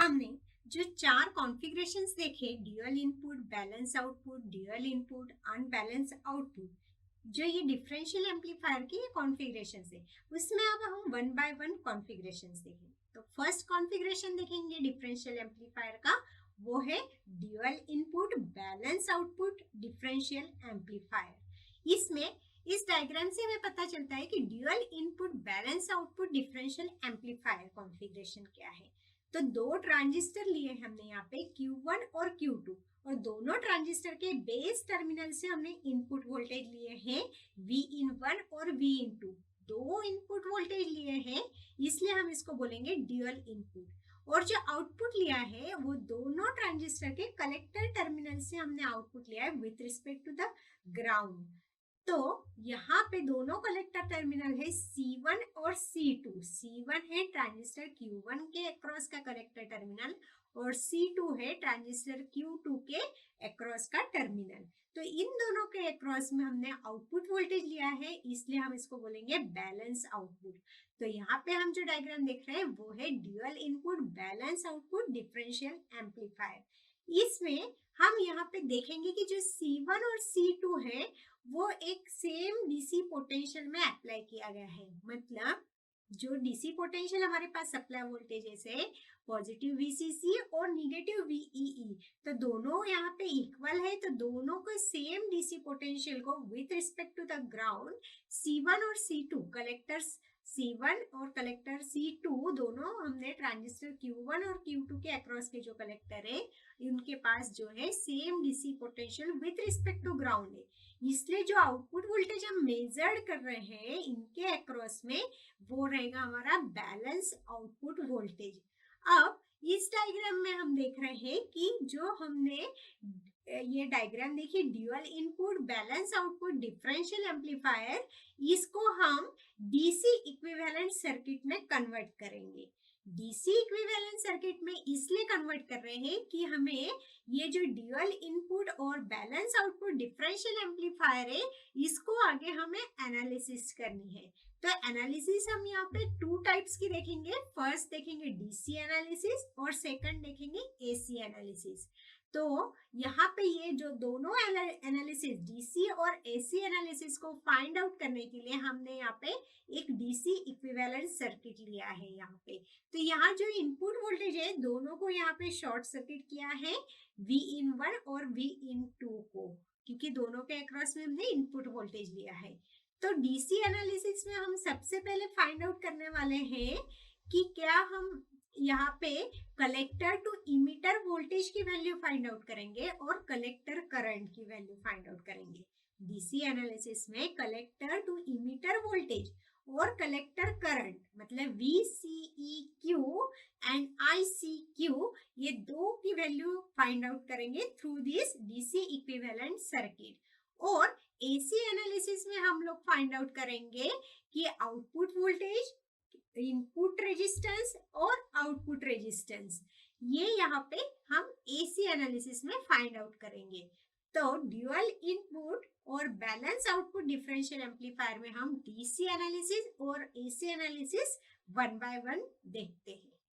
हमने जो चार कॉन्फ़िगरेशंस देखे, dual input, balance output, dual input, unbalance output, जो ये डिफरेंशियल एम्पलीफायर की ये कॉन्फ़िगरेशंस है, उसमें अब हम वन बाय वन कॉन्फ़िगरेशंस देखेंगे। तो फर्स्ट कॉन्फ़िगरेशन देखेंगे डिफरेंशियल एम्पलीफायर का, वो है dual input balance output differential amplifier. इसमें इस डायग्राम से हमें पता चलता है कि dual input balance output differential amplifier configuration क्या है। तो दो ट्रांजिस्टर लिए हमने यहाँ पे Q1 और Q2, और दोनों ट्रांजिस्टर के बेस टर्मिनल से हमने इनपुट वोल्टेज लिए हैं Vin1 और Vin2, दो इनपुट वोल्टेज लिए हैं, इसलिए हम इसको बोलेंगे ड्यूअल इनपुट। और जो आउटपुट लिया है वो दोनों ट्रांजिस्टर के कलेक्टर टर्मिनल से हमने आउटपुट लिया है with respect to the ground. तो यहाँ पे दोनों कलेक्टर टर्मिनल है C1 और C2। C1 है ट्रांजिस्टर Q1 के अक्रॉस का कलेक्टर टर्मिनल, और C2 है ट्रांजिस्टर Q2 के अक्रॉस का टर्मिनल। तो इन दोनों के अक्रॉस में हमने आउटपुट वोल्टेज लिया है, इसलिए हम इसको बोलेंगे बैलेंस आउटपुट। तो यहाँ पे हम जो डायग्राम देख रहे हैं वो है dual input balance output differential amplifier. इसमें हम यहाँ पे देखेंगे कि जो C1 और C2 है वो एक सेम डीसी पोटेंशियल में अप्लाई किया गया है। मतलब जो डीसी पोटेंशियल हमारे पास सप्लाई वोल्टेजेस है, पॉजिटिव वीसीसी और निगेटिव वीईई, तो दोनों यहाँ पे इक्वल है। तो दोनों को सेम डीसी पोटेंशियल को with respect to the ground C1 और C2 कलेक्टर्स C1 और कलेक्टर C2 दोनों हमने ट्रांजिस्टर Q1 और Q2 के अक्रॉस के जो कलेक्टर है उनके पास जो है same DC potential with respect to ground है, इसलिए जो आउटपुट वोल्टेज हम मेजर्ड कर रहे हैं इनके अक्रॉस में वो रहेगा हमारा बैलेंस आउटपुट वोल्टेज। अब इस डायग्राम में हम देख रहे हैं कि जो हमने ये डायग्राम देखिए dual input balance output differential amplifier, इसको हम डीसी इक्विवेलेंट सर्किट में कन्वर्ट करेंगे। डीसी इक्विवेलेंट सर्किट में इसलिए कन्वर्ट कर रहे हैं कि हमें ये जो ड्यूअल इनपुट और बैलेंस आउटपुट डिफरेंशियल एम्पलीफायर है इसको आगे हमें एनालिसिस करनी है। तो एनालिसिस हम यहाँ पे टू टाइप्स की देखेंगे। फर्स्ट देखेंगे डीसी एनालिसिस और सेकंड देखेंगे एसी एनालिसिस। तो यहाँ पे ये जो दोनों एनालिसिस डीसी और एसी एनालिसिस को फाइंड आउट करने के लिए हमने यहाँ पे एक डीसी इक्विवेलेंट सर्किट लिया है यहाँ पे। तो यहाँ जो इनपुट वोल्टेज है दोनों को यहाँ पे शॉर्ट सर्किट किया है, Vin1 और Vin2 को, क्योंकि दोनों के अक्रॉस में हमने इनपुट वोल्टेज लिया है। तो डीसी एनालिसिस में हम सबसे पहले फाइंड आउट करने वाले हैं कि क्या हम यहाँ पे कलेक्टर टू इमीटर वोल्टेज की वैल्यू फाइंड आउट करेंगे और कलेक्टर करंट की वैल्यू फाइंड आउट करेंगे। डीसी एनालिसिस में कलेक्टर टू इमीटर वोल्टेज और कलेक्टर करंट मतलब VCEQ एंड ICQ, ये दो की वैल्यू फाइंड आउट करेंगे through this DC equivalent circuit. और एसी एनालिसिस में हम लोग फाइंड आउट करेंगे कि आउटपुट वोल्टेज, इनपुट रेजिस्टेंस और आउटपुट रेजिस्टेंस, ये यहाँ पे हम एसी एनालिसिस में फाइंड आउट करेंगे। तो ड्यूअल इनपुट और बैलेंस आउटपुट डिफरेंशियल एम्पलीफायर में हम डीसी एनालिसिस और AC analysis one by one देखते हैं।